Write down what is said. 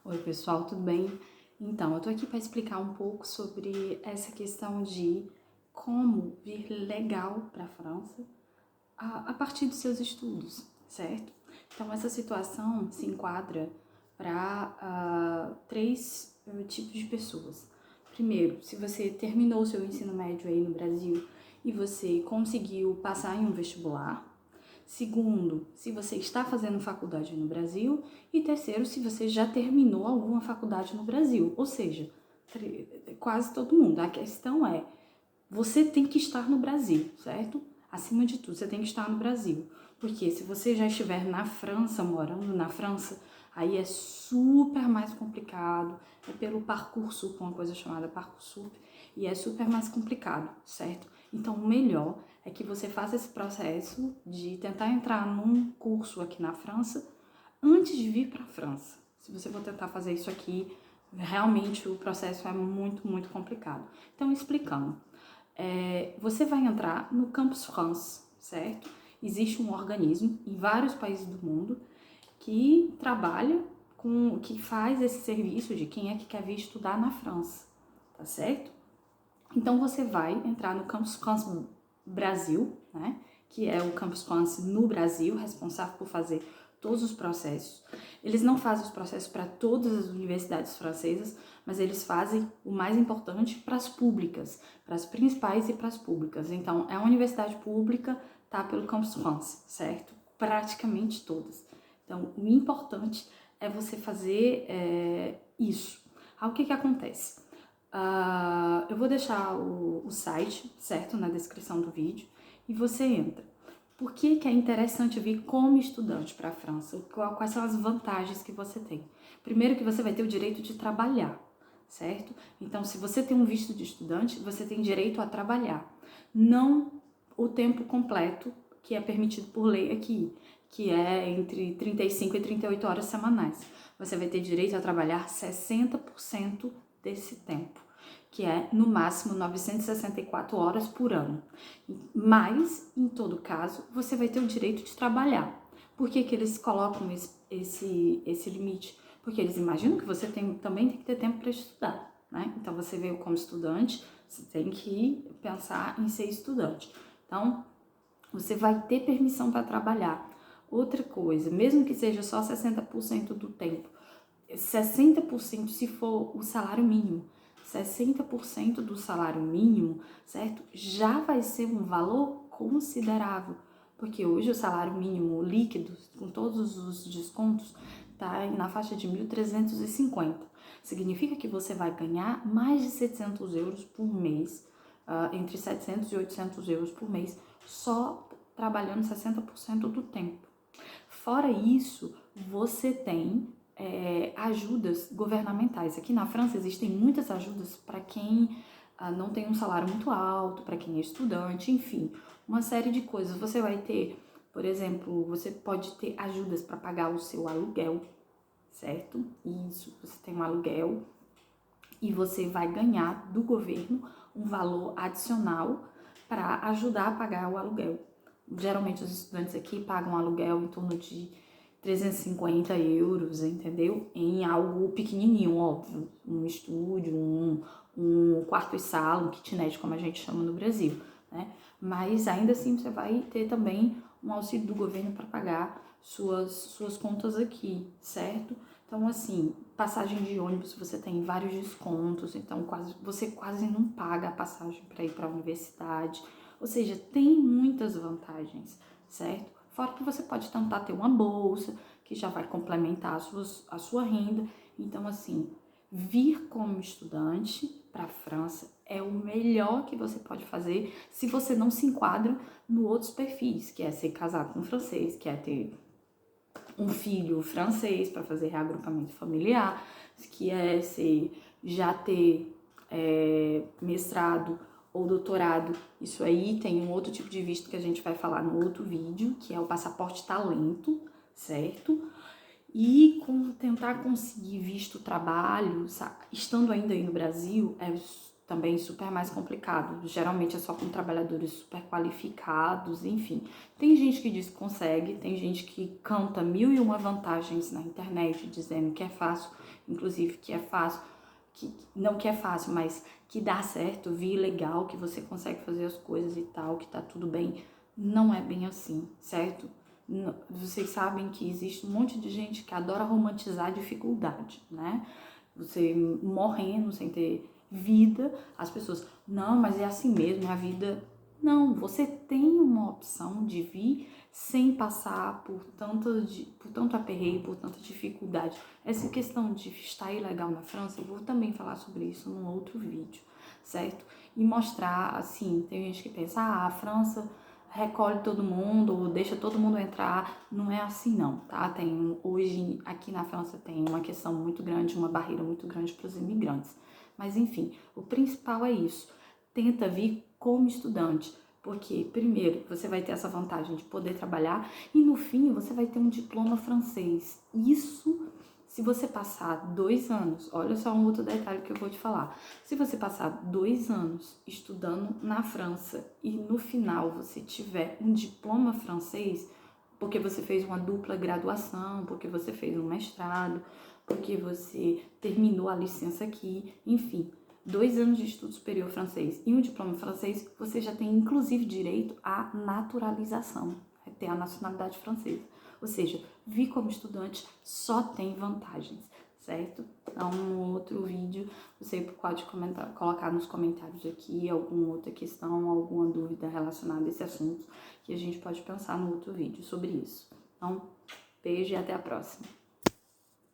Oi, pessoal, tudo bem? Então, eu tô aqui para explicar um pouco sobre essa questão de como vir legal para a França a partir dos seus estudos, certo? Então, essa situação se enquadra para três tipos de pessoas. Primeiro, se você terminou o seu ensino médio aí no Brasil e você conseguiu passar em um vestibular. Segundo, se você está fazendo faculdade no Brasil. E terceiro, se você já terminou alguma faculdade no Brasil. Ou seja, quase todo mundo. A questão é, você tem que estar no Brasil, certo? Acima de tudo, você tem que estar no Brasil. Porque se você já estiver na França, morando na França, aí é super mais complicado. É pelo Parcoursup, uma coisa chamada Parcoursup, e é super mais complicado, certo? Então, o melhor é que você faça esse processo de tentar entrar num curso aqui na França antes de vir para a França. Se você for tentar fazer isso aqui, realmente o processo é muito, muito complicado. Então, explicando, você vai entrar no Campus France, certo? Existe um organismo em vários países do mundo que trabalha que faz esse serviço de quem é que quer vir estudar na França, tá certo? Então você vai entrar no Campus France Brasil, né? Que é o Campus France no Brasil, responsável por fazer todos os processos. Eles não fazem os processos para todas as universidades francesas, mas eles fazem o mais importante para as públicas, para as principais e para as públicas. Então, é uma universidade pública, tá pelo Campus France, certo? Praticamente todas. Então, o importante é você fazer isso. Aí, o que acontece? Eu vou deixar o site, certo, na descrição do vídeo, e você entra. Por que é interessante vir como estudante para a França? Quais são as vantagens que você tem? Primeiro que você vai ter o direito de trabalhar, certo? Então, se você tem um visto de estudante, você tem direito a trabalhar. Não o tempo completo, que é permitido por lei aqui, que é entre 35 e 38 horas semanais. Você vai ter direito a trabalhar 60% desse tempo, que é no máximo 964 horas por ano. Mas, em todo caso, você vai ter o direito de trabalhar. Por que eles colocam esse limite? Porque eles imaginam que você também tem que ter tempo para estudar, né? Então, você veio como estudante, você tem que pensar em ser estudante. Então, você vai ter permissão para trabalhar. Outra coisa, mesmo que seja só 60% do tempo, 60% se for o salário mínimo, 60% do salário mínimo, certo? Já vai ser um valor considerável, porque hoje o salário mínimo líquido, com todos os descontos, tá na faixa de 1.350. Significa que você vai ganhar mais de 700 euros por mês, entre 700 e 800 euros por mês, só trabalhando 60% do tempo. Fora isso, você tem ajudas governamentais. Aqui na França existem muitas ajudas para quem não tem um salário muito alto, para quem é estudante, enfim, uma série de coisas. Você vai ter, por exemplo, você pode ter ajudas para pagar o seu aluguel, certo? Isso, você tem um aluguel e você vai ganhar do governo um valor adicional para ajudar a pagar o aluguel. Geralmente os estudantes aqui pagam aluguel em torno de 350 euros, entendeu? Em algo pequenininho, óbvio. Um estúdio, um quarto e sala, um kitnet, como a gente chama no Brasil, né? Mas ainda assim você vai ter também um auxílio do governo para pagar suas contas aqui, certo? Então, assim, passagem de ônibus você tem vários descontos, então você quase não paga a passagem para ir para a universidade. Ou seja, tem muitas vantagens, certo? Fora que você pode tentar ter uma bolsa, que já vai complementar a sua renda. Então, assim, vir como estudante para a França é o melhor que você pode fazer se você não se enquadra no outros perfis, que é ser casado com um francês, que é ter um filho francês para fazer reagrupamento familiar, que é já ter mestrado ou doutorado. Isso aí tem um outro tipo de visto que a gente vai falar no outro vídeo, que é o passaporte talento, certo? E tentar conseguir visto trabalho, estando ainda aí no Brasil, é também super mais complicado. Geralmente é só com trabalhadores super qualificados, enfim. Tem gente que diz que consegue, tem gente que canta 1001 vantagens na internet, dizendo que é fácil, inclusive que é fácil, não que é fácil, mas que dá certo, vi legal, que você consegue fazer as coisas e tal, que tá tudo bem. Não é bem assim, certo? Vocês sabem que existe um monte de gente que adora romantizar a dificuldade, né? Você morrendo sem ter vida, as pessoas, não, mas é assim mesmo, a vida. Não, você tem uma opção de vir sem passar por tanto aperreio, por tanta dificuldade. Essa questão de estar ilegal na França, eu vou também falar sobre isso num outro vídeo, certo? E mostrar, assim, tem gente que pensa, a França recolhe todo mundo, ou deixa todo mundo entrar, não é assim não, tá? Hoje, aqui na França tem uma questão muito grande, uma barreira muito grande para os imigrantes. Mas enfim, o principal é isso, tenta vir como estudante, porque primeiro você vai ter essa vantagem de poder trabalhar e no fim você vai ter um diploma francês. Isso se você passar 2 anos, olha só um outro detalhe que eu vou te falar. Se você passar 2 anos estudando na França e no final você tiver um diploma francês, porque você fez uma dupla graduação, porque você fez um mestrado, porque você terminou a licença aqui, enfim, 2 anos de estudo superior francês e um diploma francês, você já tem inclusive direito à naturalização, é ter a nacionalidade francesa. Ou seja, vir como estudante só tem vantagens, certo? Então, no outro vídeo, você pode colocar nos comentários aqui alguma outra questão, alguma dúvida relacionada a esse assunto, que a gente pode pensar no outro vídeo sobre isso. Então, beijo e até a próxima.